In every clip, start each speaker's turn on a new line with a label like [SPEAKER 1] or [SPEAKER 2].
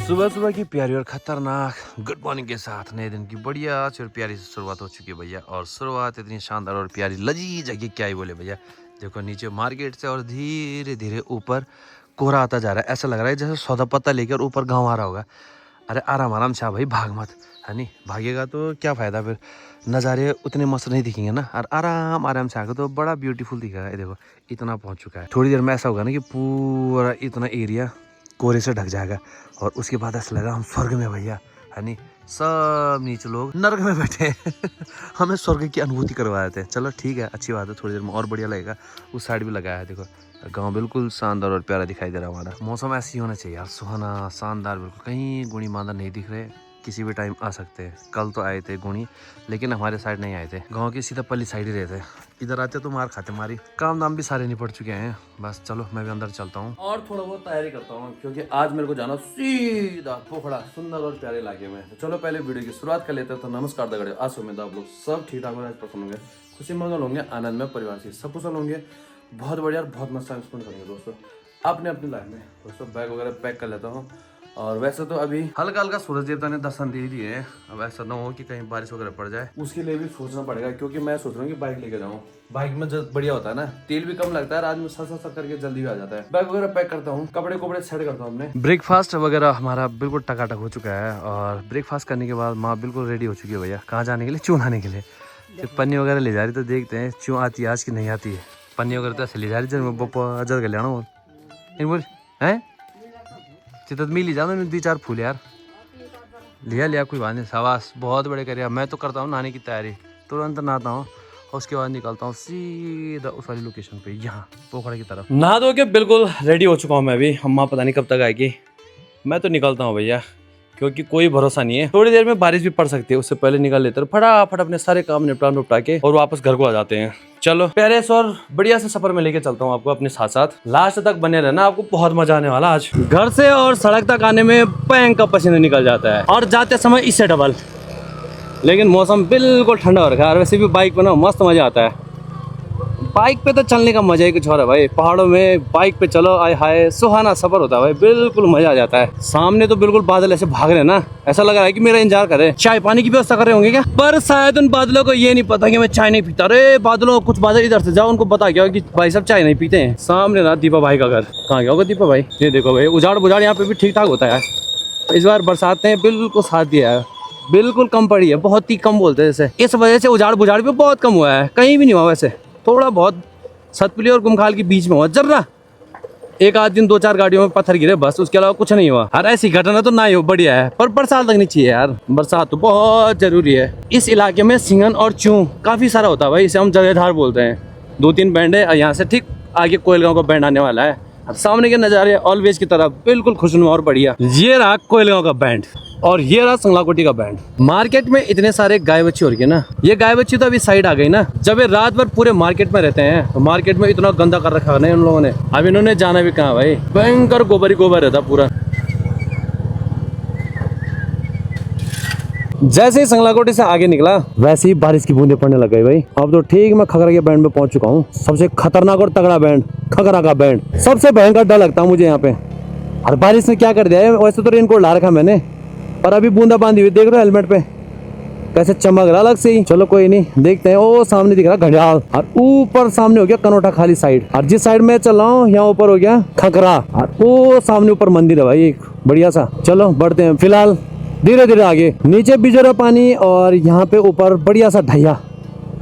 [SPEAKER 1] सुबह सुबह की प्यारी और खतरनाक गुड मॉर्निंग के साथ नए दिन की बढ़िया और प्यारी सी शुरुआत हो चुकी है भैया। और शुरुआत इतनी शानदार और प्यारी लजीज जगह क्या ही बोले भैया। देखो नीचे मार्केट से और धीरे धीरे ऊपर कोहरा आता जा रहा है। ऐसा लग रहा है जैसे सौदा पत्ता लेकर ऊपर गाँव आ रहा होगा। अरे आराम आराम से भाई, भाग मत, है नहीं? भागेगा तो क्या फ़ायदा, फिर नज़ारे उतने मस्त नहीं दिखेंगे ना। और आराम आराम से आगे तो बड़ा ब्यूटीफुल दिखेगा। ये देखो इतना पहुंच चुका है। थोड़ी देर में ऐसा होगा ना कि पूरा इतना एरिया कोहरे से ढक जाएगा और उसके बाद ऐसा लगा हम स्वर्ग में भैया, है नहीं? सब नीचे लोग नर्क में बैठे हैं। हमें स्वर्ग की अनुभूति करवाए थे। चलो ठीक है, अच्छी बात है, थोड़ी देर में और बढ़िया लगेगा। उस साइड भी लगाया है, देखो गांव बिल्कुल शानदार और प्यारा दिखाई दे रहा है हमारा। मौसम ऐसे ही होना चाहिए यार, सुहाना शानदार, बिल्कुल कहीं गुणी मांदा नहीं दिख रहे। किसी भी टाइम आ सकते हैं। कल तो आए थे गुणी, लेकिन हमारे साइड नहीं आए थे, गांव की सीधा पल्ली साइड ही रहते। इधर आते तो मार खाते हमारी। काम दाम भी सारे निपट चुके हैं। बस चलो मैं भी अंदर चलता हूँ और थोड़ा बहुत तैयारी करता हूँ, क्योंकि आज मेरे को जाना सीधा पोखड़ा, सुंदर और प्यारे इलाके में। तो चलो पहले वीडियो की शुरुआत कर लेते हैं। तो नमस्कार दगड़े, आज उम्मीद आप लोग सब ठीक ठाक होंगे, पसंद होंगे, खुशी मंगल होंगे, आनंद में परिवार से सब कुशल होंगे, बहुत बढ़िया और बहुत मस्त टाइम स्पेंड करेंगे दोस्तों अपने अपनी लाइफ में। दोस्तों बैग वगैरह पैक कर लेता हूँ। और वैसे तो अभी हल्का हल्का सूरज देवता ने दर्शन दे दिए हैं। अब ऐसा ना हो कि कहीं बारिश वगैरह पड़ जाए, उसके लिए भी सोचना पड़ेगा, क्योंकि मैं सोच रहा हूँ कि बाइक लेके जाऊँ। बाइक में जब बढ़िया होता है ना, तेल भी कम लगता है, रात में सर करके जल्दी भी आ जाता है। बैग वगैरह पैक करता हूँ, कपड़े सेट करता हूँ अपने। ब्रेकफास्ट वगैरह हमारा बिल्कुल टकाटक हो चुका है। और ब्रेकफास्ट करने के बाद माँ बिल्कुल रेडी हो चुकी है भैया। कहाँ जाने के लिए? चून आने के लिए। पन्नी वगैरह ले जा रही, तो देखते हैं चूँ आती है आज की नहीं आती है। पन्नी वगैरह तो ऐसे ले जा रही जब कल्याण बोल है चित मिल ही जाओ। 2-4 फूल यार लिया कोई बात नहीं। सवास बहुत बड़े करिए। मैं तो करता हूँ नहाने की तैयारी, तुरंत नहाता हूँ और उसके बाद निकलता हूँ सीधा उस वाली लोकेशन पे, यहाँ पोखड़ा की तरफ। नहा धो के बिल्कुल रेडी हो चुका हूँ मैं भी। अम्मा पता नहीं कब तक आएगी। मैं तो निकलता हूँ भैया, क्योंकि कोई भरोसा नहीं है। थोड़ी देर में बारिश भी पड़ सकती है, उससे पहले निकल लेते हैं फटाफट अपने सारे काम निपटा के और वापस घर को आ जाते हैं। चलो प्यारे से और बढ़िया से सफर में लेके चलता हूँ आपको अपने साथ साथ। लास्ट तक बने रहना, आपको बहुत मजा आने वाला। आज घर से और सड़क तक आने में पैंग का पसीना निकल जाता है और जाते समय इससे डबल। लेकिन मौसम बिल्कुल ठंडा हो रखा है और वैसे भी बाइक पे ना मस्त मजा आता है। बाइक पे तो चलने का मजा ही कुछ और है भाई। पहाड़ों में बाइक पे चलो, आए हाय सुहाना सफर होता है भाई, बिल्कुल मजा आ जाता है। सामने तो बिल्कुल बादल ऐसे भाग रहे हैं ना, ऐसा लग रहा है कि मेरा इंतजार कर रहे हैं। चाय पानी की व्यवस्था कर रहे होंगे क्या? पर शायद उन बादलों को ये नहीं पता कि मैं चाय नहीं पीता। अरे बादलों, कुछ बादल इधर से जाओ, उनको बता क्या कि भाई सब चाय नहीं पीते हैं। सामने ना दीपा भाई का घर। कहाँ गया होगा दीपा भाई? ये देखो भाई, उजाड़ बुजाड़ यहाँ पे भी ठीक ठाक होता है। इस बार बरसात ने बिल्कुल साथ दिया है, बिल्कुल कम पड़ी है, बहुत ही कम बोलते हैं जैसे। इस वजह से उजाड़ बुजाड़ भी बहुत कम हुआ है, कहीं भी नहीं हुआ वैसे। थोड़ा बहुत सतपुली और गुमखाल के बीच में हुआ जर्रा, एक आध दिन 2-4 गाड़ियों में पत्थर गिरे, बस उसके अलावा कुछ नहीं हुआ। और ऐसी घटना तो ना ही हो, बढ़िया है। पर बरसात लगनी चाहिए यार, बरसात तो बहुत जरूरी है। इस इलाके में सिंगन और चूं काफी सारा होता है भाई, इसे हम जगहधार बोलते हैं। 2-3 बैंड है, यहाँ से ठीक आगे कोयलगांव का बैंड आने वाला है। सामने के नज़ारे ऑलवेज की तरफ बिल्कुल खुशनुमा और बढ़िया। ये रहा कोयलगांव का बैंड और ये रहा संगलाकोटी का बैंड। मार्केट में इतने सारे गाय बच्चे हो रही है ना, ये गाय बच्ची तो अभी साइड आ गई ना। जब ये रात भर पूरे मार्केट में रहते हैं तो मार्केट में इतना गंदा कर रखा है ना इन लोगों ने। अब इन्होंने जाना भी कहाँ भाई, भयंकर गोबर ही गोबर रहता पूरा। जैसे ही संगलाकोटी से आगे निकला वैसे ही बारिश की बूंदें पड़ने लग गई भाई। अब तो ठीक मैं खगरा के बैंड में पहुंच चुका हूँ। सबसे खतरनाक और तगड़ा बैंड खगरा का बैंड, सबसे भयंकर डर लगता है मुझे यहाँ पे। और बारिश ने क्या कर दिया है, वैसे तो रेनकोट ला रखा मैंने, पर अभी बूंदा बांधी हुई, देख रहे हो हेलमेट पे कैसे चमक रहा अलग से ही। चलो कोई नहीं, देखते हैं। ओ सामने दिख रहा घड़ियाल और ऊपर सामने हो गया कनोटा खाली साइड। और जिस साइड में चल रहा हूँ यहाँ ऊपर हो गया खगरा और वो सामने ऊपर मंदिर है भाई एक बढ़िया सा। चलो बढ़ते हैं, फिलहाल धीरे धीरे आगे। नीचे बिजरा पानी और यहाँ पे ऊपर बढ़िया सा ढैया।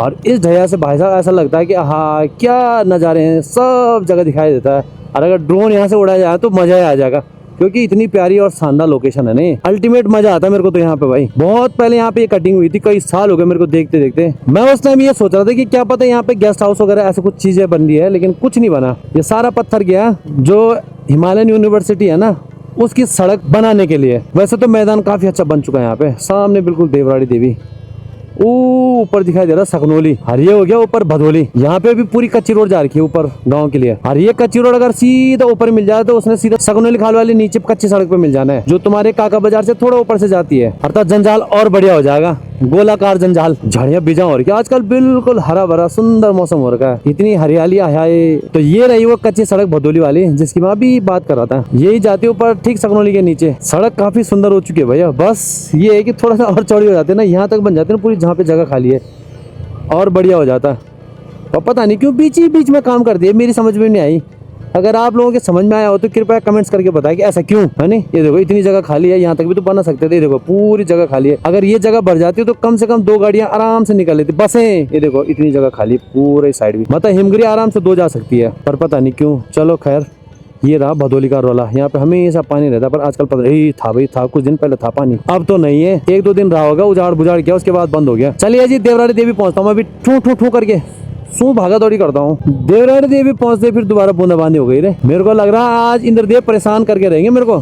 [SPEAKER 1] और इस ढैया से भाई साहब ऐसा लगता है कि हाँ क्या नज़ारे हैं, सब जगह दिखाई देता है। और अगर ड्रोन यहाँ से उड़ाया जाए तो मजा ही आ जाएगा, क्योंकि इतनी प्यारी और शानदार लोकेशन है नहीं, अल्टीमेट मजा आता है मेरे को तो यहाँ पे भाई। बहुत पहले यहाँ पे ये कटिंग हुई थी, कई साल हो गए मेरे को देखते देखते। मैं उस टाइम ये सोच रहा था कि क्या पता यहाँ पे गेस्ट हाउस वगैरह ऐसे कुछ चीजें बन रही है, लेकिन कुछ नहीं बना। ये सारा पत्थर गया जो हिमालयन यूनिवर्सिटी है ना, उसकी सड़क बनाने के लिए। वैसे तो मैदान काफी अच्छा बन चुका है यहाँ पे। सामने बिल्कुल देवराड़ी देवी, ऊपर दिखाई दे रहा सकनोली, और ये हो गया ऊपर भदोली। यहाँ पे भी पूरी कच्ची रोड जा रखी है ऊपर गांव के लिए। और ये कच्ची रोड अगर सीधा ऊपर मिल जाए तो उसने सीधा सकनोली खाल वाली नीचे कच्ची सड़क पे मिल जाना है, जो तुम्हारे काका बाजार से थोड़ा ऊपर से जाती है। अर्थात जंजाल और बढ़िया हो जाएगा।
[SPEAKER 2] गोलाकार जंजाल, झाड़ियां बीजा हो रही है आजकल, बिल्कुल हरा भरा सुंदर मौसम हो रखा है, इतनी हरियाली है। तो ये रही वो कच्ची सड़क भदोली वाली जिसकी मैं अभी बात कर रहा था, यही जाती है ऊपर ठीक सकनौली के नीचे। सड़क काफी सुंदर हो चुकी है भैया, बस ये है कि थोड़ा सा और चौड़ी हो जाती है ना, यहाँ तक बन जाती है ना पूरी, जहाँ पे जगह खाली है और बढ़िया हो जाता। और पता नहीं क्यों बीच ही बीच में काम कर दिए, मेरी समझ में नहीं आई। अगर आप लोगों के समझ में आया हो तो कृपया कमेंट्स करके बताएं कि ऐसा क्यों है। नहीं ये देखो इतनी जगह खाली है, यहाँ तक भी तो बना सकते थे। ये देखो पूरी जगह खाली है, अगर ये जगह भर जाती तो कम से कम 2 गाड़ियां आराम से निकल लेती, बसें। ये देखो इतनी जगह खाली पूरे साइड भी, मतलब हिमगिरी आराम से 2 जा सकती है, पर पता नहीं क्यों। चलो खैर, ये रहा भदोली का रोला, यहाँ पे हमेशा पानी रहता, पर आजकल पता नहीं था भाई, था कुछ दिन पहले था पानी, अब तो नहीं है। 1-2 दिन रहा होगा, उजाड़ बुजाड़ किया, उसके बाद बंद हो गया। चलिए जी देवराली देवी पहुंचता हूँ, अभी ठू ठू ठू करके सू भागा दौड़ी करता हूँ। देवराली देवी पहुंचते फिर दोबारा बूंदाबांदी हो गई रे। मेरे को लग रहा है आज इंद्रदेव परेशान करके रहेंगे मेरे को,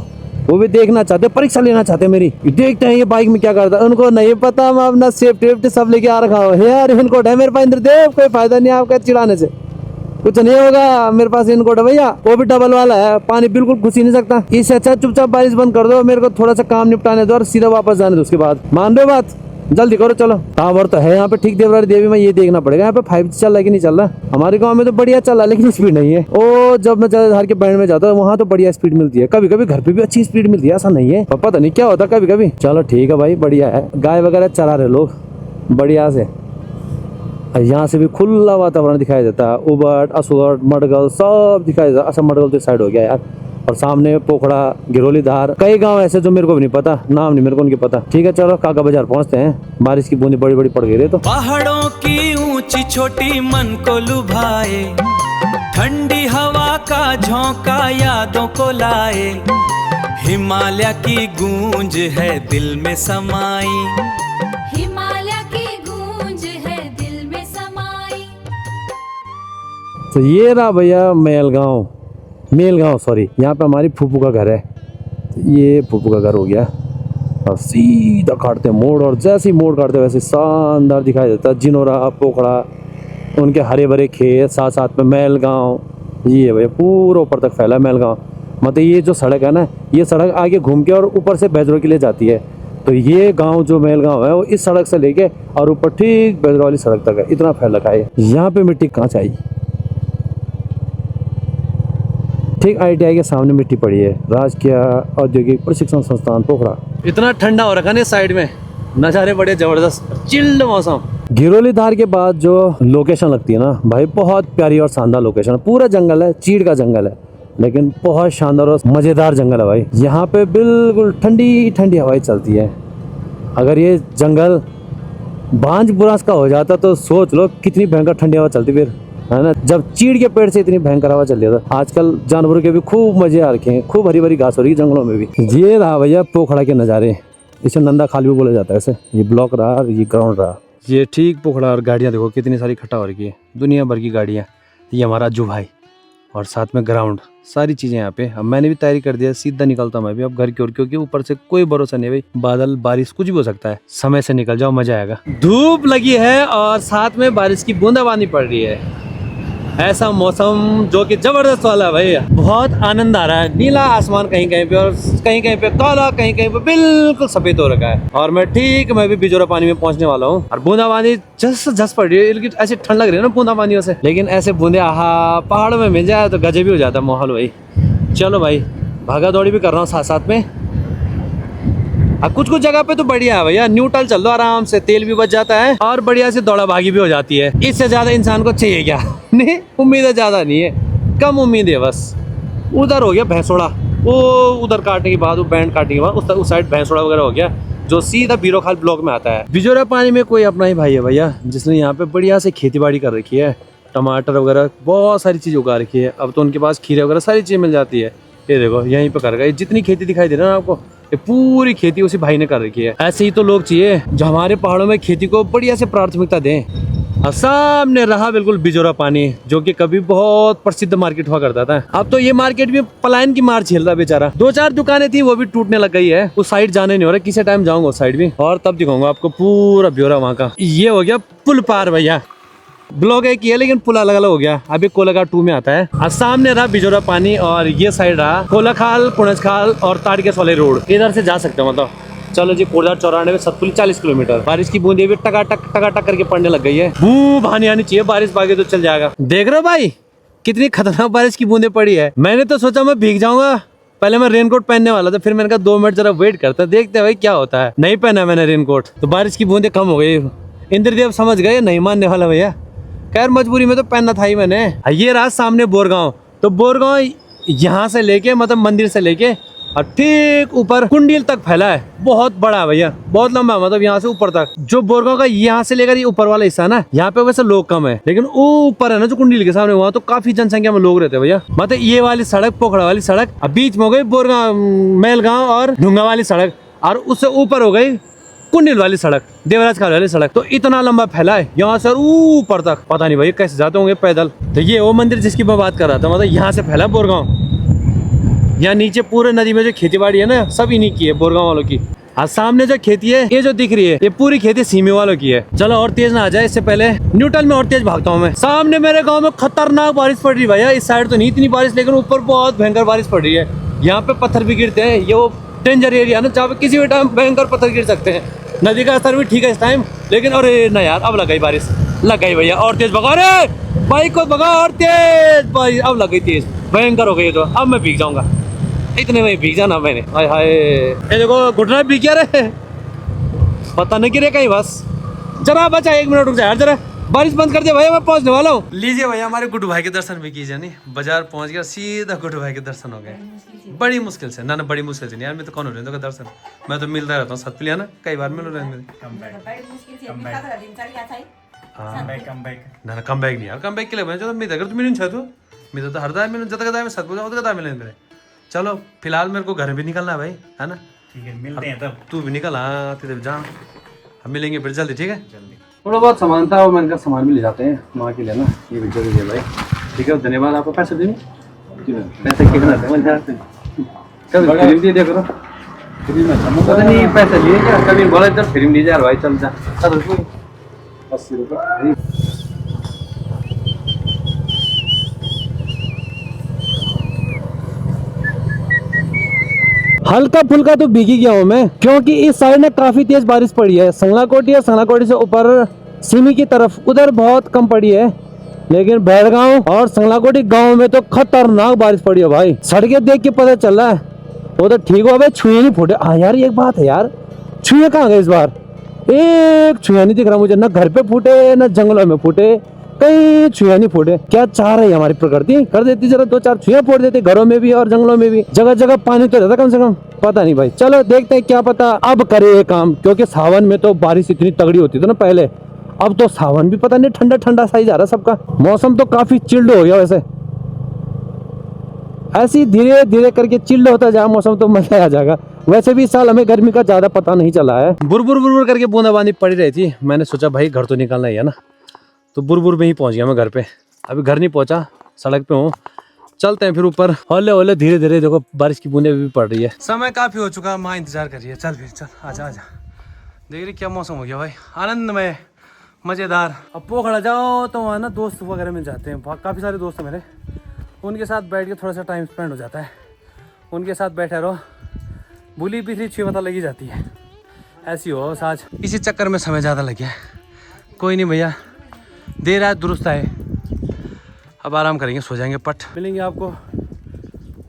[SPEAKER 2] वो भी देखना चाहते, परीक्षा लेना चाहते मेरी। देखते हैं ये बाइक में क्या करता है, उनको नहीं पता मैं अपना सेफ्टी सब लेके आ रखा हूँ यार। इनकोट है मेरे पास इंद्रदेव, कोई फायदा नहीं आपका चिढ़ाने से, कुछ नहीं होगा। मेरे पास इनकोट है भैया, वो भी डबल वाला है, पानी बिल्कुल घुस ही नहीं सकता। इससे अच्छा चुपचाप बारिश बंद कर दो, मेरे को थोड़ा सा काम निपटाने दो और सीधा वापस जाने दो, उसके बाद मान दो बात, जल्दी करो। चलो टावर तो है यहाँ पे ठीक देवराली देवी में, ये देखना पड़ेगा यहाँ पे 5G चल रहा है कि नहीं चल रहा। हमारे गांव में तो बढ़िया चल रहा है लेकिन स्पीड नहीं है। ओ जब मैं जलधार के बैंड में जाता हूँ वहाँ तो बढ़िया स्पीड मिलती है, कभी कभी घर पे भी अच्छी स्पीड मिलती है, ऐसा नहीं है, पता नहीं क्या होता कभी कभी। चलो ठीक है भाई, बढ़िया है, गाय वगैरह चरा रहे लोग बढ़िया से। यहाँ से भी खुला वातावरण दिखाई देता है, उबट असुबट मडगल सब दिखाई देता है। अच्छा मडगल तो साइड हो गया यार, और सामने पोखड़ा, गिरोली धार, कई गांव ऐसे जो मेरे को भी नहीं पता, नाम नहीं मेरे को उनके पता। ठीक है चलो काका बाजार पहुंचते हैं, बारिश की बूंदी बड़ी बड़ी पड़ गई रे। तो
[SPEAKER 3] पहाड़ों की ऊंची छोटी मन को लुभाए, ठंडी हवा का झोंका यादों को लाए, हिमालय की गूंज है दिल में समाई,
[SPEAKER 4] हिमालय की गूंज है दिल में समाई।
[SPEAKER 2] तो ये रहा भैया मेलगांव सॉरी, यहाँ पे हमारी फूफू का घर है। ये फूफू का घर हो गया, और सीधा काटते मोड़, और जैसे ही मोड़ काटते वैसे शानदार दिखाई देता है जिनोरा, पोखड़ा, उनके हरे भरे खेत, साथ साथ में मेलगांव। ये भैया पूरा ऊपर तक फैला है मेलगांव। मतलब ये जो सड़क है ना, ये सड़क आगे घूम के और ऊपर से बैजरों के लिए जाती है। तो ये गांव जो मेलगांव है वो इस सड़क से लेके और ऊपर ठीक बैजरों वाली सड़क तक है, इतना फैल रखा है। यहाँ पे मिट्टी कहाँ से आई, ठीक ITI के सामने मिट्टी पड़ी है, राजकीय औद्योगिक प्रशिक्षण संस्थान पोखड़ा। इतना ठंडा हो रखा है साइड में, नज़ारे बड़े जबरदस्त, चिल्ड मौसम। गिरोली धार के बाद जो लोकेशन लगती है ना भाई, बहुत प्यारी और शानदार लोकेशन, पूरा जंगल है, चीड़ का जंगल है, लेकिन बहुत शानदार और मजेदार जंगल है भाई। यहाँ पे बिल्कुल ठंडी ठंडी हवाएं चलती है। अगर ये जंगल बांझ बुरांस का हो जाता तो सोच लो कितनी भयंकर ठंडी हवा चलती फिर, है ना। जब चीड़ के पेड़ से इतनी भयंकर हवा चल रही है, आजकल जानवरों के भी खूब मजे आ रखे हैं, खूब हरी भरी घास हो रही है जंगलों में भी। ये रहा भैया पोखड़ा के नज़ारे, इसे नंदा खाल भी बोला जाता है ऐसे। ये ब्लॉक रहा और ये ग्राउंड रहा, ये ठीक पोखड़ा। और गाड़ियाँ देखो कितनी सारी इकट्ठा हो रही है, दुनिया भर की गाड़ियाँ। ये हमारा अज्जू भाई, और साथ में ग्राउंड, सारी चीज़ें यहाँ पे। अब मैंने भी तैयारी कर दिया, सीधा निकलता मैं भी अब घर की ओर, क्योंकि ऊपर से कोई भरोसा नहीं भाई, बादल बारिश कुछ भी हो सकता है। समय से निकल जाओ, मजा आएगा। धूप लगी है और साथ में बारिश की बूंदाबांदी पड़ रही है, ऐसा मौसम जो कि जबरदस्त वाला भैया, बहुत आनंद आ रहा है। नीला आसमान कहीं कहीं पे और कहीं कहीं पे काला, कहीं कहीं पे बिल्कुल सफेद हो रखा है। और मैं भी बिजोरा पानी में पहुंचने वाला हूँ, और बूंदाबांदी जस पड़ रही है, लेकिन ऐसे ठंड लग रही है ना बूंदाबांदियों से, लेकिन ऐसे बूंदे आहा पहाड़ों में मिल जाए तो गजब भी हो जाता है माहौल भाई। चलो भाई, भागा दौड़ी भी कर रहा हूँ साथ साथ में। अब कुछ जगह पे तो बढ़िया है भैया, न्यूट्रल चल दो आराम से, तेल भी बच जाता है और बढ़िया से दौड़ा भागी भी हो जाती है। इससे ज्यादा इंसान को चाहिए क्या? नहीं, उम्मीदें ज्यादा नहीं है, कम उम्मीद है बस। उधर हो गया भैंसोड़ा, वो उधर काटने के बाद, वो बैंड काटने के बाद उस साइड भैंसोड़ा वगैरह हो गया, जो सीधा बीरोखाल ब्लॉक में आता है। बिजोरा पानी में कोई अपना ही भाई है भैया, जिसने यहाँ पे बढ़िया से खेती बाड़ी कर रखी है, टमाटर वगैरह बहुत सारी चीज उगा रखी है। अब तो उनके पास खीरे वगैरह सारी चीज मिल जाती है। ये देखो यहीं पे कर रखा है, जितनी खेती दिखाई दे रहा है ना आपको, ये पूरी खेती उसी भाई ने कर रखी है। ऐसे ही तो लोग चाहिए जो हमारे पहाड़ों में खेती को बढ़िया से प्राथमिकता दें। और सामने रहा बिल्कुल बिजोरा पानी, जो कि कभी बहुत प्रसिद्ध मार्केट हुआ करता था। अब तो ये मार्केट भी पलायन की मार झेल रहा है बेचारा। 2-4 दुकानें थी, वो भी टूटने लग गई है। उस साइड जाने नहीं हो रहा, किसी टाइम जाऊंगा उस साइड भी, और तब दिखाऊंगा आपको पूरा ब्यौरा वहाँ का। ये हो गया पुल पार भैया, ब्लॉक एक ही है लेकिन पुल अलग अलग हो गया, अभी कोलाघाट 2 में आता है। और सामने रहा बिजोरा पानी, और ये साइड रहा कोलाखाल, पुणजखाल और ताड़केस वाले रोड। इधर से जा सकते हो, मतलब चलो जी कोटद्वार 94 सतपुली 40 किलोमीटर। बारिश की बूंदे भी टका टक करके पड़ने लग गई है। बूम आनी चाहिए बारिश, बाकी तो चल जाएगा। देख रहे हो भाई कितनी खतरनाक बारिश की बूंदे पड़ी है। मैंने तो सोचा मैं भीग जाऊंगा, पहले मैं रेनकोट पहनने वाला था, फिर मैंने कहा 2 मिनट जरा वेट करता, देखते भाई क्या होता है। नहीं पहना मैंने रेनकोट तो बारिश की बूंदे कम हो गई। इंद्रदेव समझ गए, नहीं मानने वाला भैया। खैर मजबूरी में तो पहनना था ही मैंने। ये रहा सामने बोरगांव। तो बोरगांव यहाँ से लेके मतलब मंदिर से लेके और ठीक ऊपर कुंडील तक फैला है। बहुत बड़ा है भैया, बहुत लंबा है, मतलब यहाँ से ऊपर तक। जो बोरगांव का यहाँ से लेकर ये ऊपर वाला हिस्सा है ना, यहाँ पे वैसे लोग कम है, लेकिन ऊपर है ना जो कुंडील के सामने, वहाँ तो काफी जनसंख्या में लोग रहते हैं भैया। मतलब ये वाली सड़क पोखड़ा वाली सड़क, अब बीच में हो गई बोरगांव मेलगांव और ढूंगा वाली सड़क, और उससे ऊपर हो गई कुंडील वाली सड़क, देवराज खाल वाली सड़क। तो इतना लंबा फैला है यहाँ से ऊपर तक। पता नहीं भाई कैसे जाते होंगे पैदल। तो ये वो मंदिर जिसकी मैं बात कर रहा था, मतलब यहाँ से फैला बोरगांव। यहाँ नीचे पूरे नदी में जो खेती बाड़ी है ना, सब इन्हीं की है, बोरगांव वालों की। और सामने जो खेती है ये जो दिख रही है, ये पूरी खेती सीमे वालों की है। चलो और तेज ना आ जाए, इससे पहले न्यूट्रल में और तेज भागता हूँ मैं। सामने मेरे गांव में खतरनाक बारिश पड़ रही है भैया। इस साइड तो नहीं इतनी बारिश, लेकिन ऊपर बहुत भयंकर बारिश पड़ रही है। यहाँ पे पत्थर भी गिरते हैं। ये वो डेंजर एरिया ना जहाँ पे किसी भी टाइम भयंकर पत्थर गिर सकते हैं। नदी का स्तर भी ठीक है इस टाइम, लेकिन अरे ना यार, अब लग गई बारिश, लग गई भैया। और तेज भगा, अरे बाइक को भगा, और तेज बारिश अब लग गई, तेज भयंकर हो गई। तो अब मैं भीग जाऊंगा, इतने में भीग जाना मैंने। हाय हाय, ये देखो घुटना भीग गया रे, पता नहीं गिरे कहीं। बस जरा बचा, 1 मिनट रुक जा यार, जरा बारिश बंद कर दे भैया, मैं पहुंचने वाला हूँ। लीजिए भैया, हमारे गुड्डू भाई के दर्शन भी कीजिए। नहीं बाजार पहुंच गया, सीधा गुड्डू भाई के दर्शन हो गए। बड़ी मुश्किल से ना, बड़ी मुश्किल से नहीं यार, मैं तो कौन हो रहे का दर्शन, मैं तो मिलता रहता हूँ सतपुली है ना, कई बार मिल रहे हैं। ना कम बैक नहीं यार, कम बैक के लिए जो मैं अगर तुम मिलूँ तो मैं तो हरदा मिलूँ, जब तक सत पूजा मिले मेरे। चलो फिलहाल मेरे को घर भी निकलना है भाई, है ना। ठीक है, मिलते हैं तब। तू भी निकल, हाँ तेरे जान, हम मिलेंगे फिर जल्दी, ठीक है। जल्दी थोड़ा बहुत सामान था, वो मैंने कहा सामान भी ले जाते हैं माँ के लिए ना, ये भी जरूरी है भाई। ठीक है, धन्यवाद आपको। पैसे देंगे, पैसे कितना थे मुझे कभी फिल्म दिए देखो, पता नहीं पैसे लिए क्या, कभी बोला इधर फिल्म ली जा भाई, चल जा 80 रुपये। हल्का फुल्का तो भीगी गया हूँ मैं, क्योंकि इस साइड में काफी तेज बारिश पड़ी है। संगलाकोटी और संगलाकोटी से ऊपर सिमी की तरफ उधर बहुत कम पड़ी है, लेकिन भैरगांव और संगलाकोटी गांव में तो खतरनाक बारिश पड़ी है भाई। सड़कें देख के पता चल रहा है वो तो ठीक हो भाई, छुए नहीं फूटे। हाँ यार एक बात है यार, छुए कहाँ गए इस बार, एक छुआ नहीं दिख रहा मुझे, ना घर पे फूटे ना जंगलों में फूटे, कहीं छुआ नहीं फूटे। क्या चाह रही है हमारी प्रकृति, कर देती जरा 2-4 छुआ फोड़ देते, घरों में भी और जंगलों में भी। जगह जगह पानी तो रहता कम से कम, पता नहीं भाई। चलो देखते हैं, क्या पता अब करे ये काम, क्योंकि सावन में तो बारिश इतनी तगड़ी होती थी ना पहले, अब तो सावन भी पता नहीं ठंडा ठंडा सा ही जा रहा सबका। मौसम तो काफी चिल्ड हो गया वैसे, ऐसी धीरे धीरे करके चिल्ड होता जाए मौसम तो मजा आ जाएगा। वैसे भी इस साल हमें गर्मी का ज्यादा पता नहीं चला है। बुरबुर करके बूंदाबांदी पड़ी रही थी, मैंने सोचा भाई घर तो निकलना ही है ना, तो बुरबुर में ही पहुंच गया मैं घर पे। अभी घर नहीं पहुंचा, सड़क पे हूँ, चलते हैं फिर ऊपर। हौले हौले धीरे धीरे देखो बारिश की बूंदें भी पड़ रही है। समय काफी हो चुका, माँ इंतजार कर रही है। चल फिर चल, आजा आजा। देख रही क्या मौसम हो गया भाई, आनंदमय मजेदार। अब पोखड़ा जाओ तो वहाँ ना दोस्त वगैरह मिल जाते हैं, काफी सारे दोस्त हैं मेरे, उनके साथ बैठ के थोड़ा सा टाइम स्पेंड हो जाता है। उनके साथ बैठे रहो, भूली पिछली छुई पता लगी जाती है। ऐसी हो आज, इसी चक्कर में समय ज़्यादा लग गया। कोई नहीं भैया, देर रात दुरुस्त आए, अब आराम करेंगे, सो जाएंगे पट। मिलेंगे आपको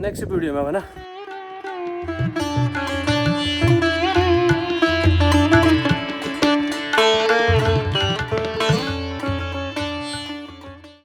[SPEAKER 2] नेक्स्ट वीडियो में, है ना।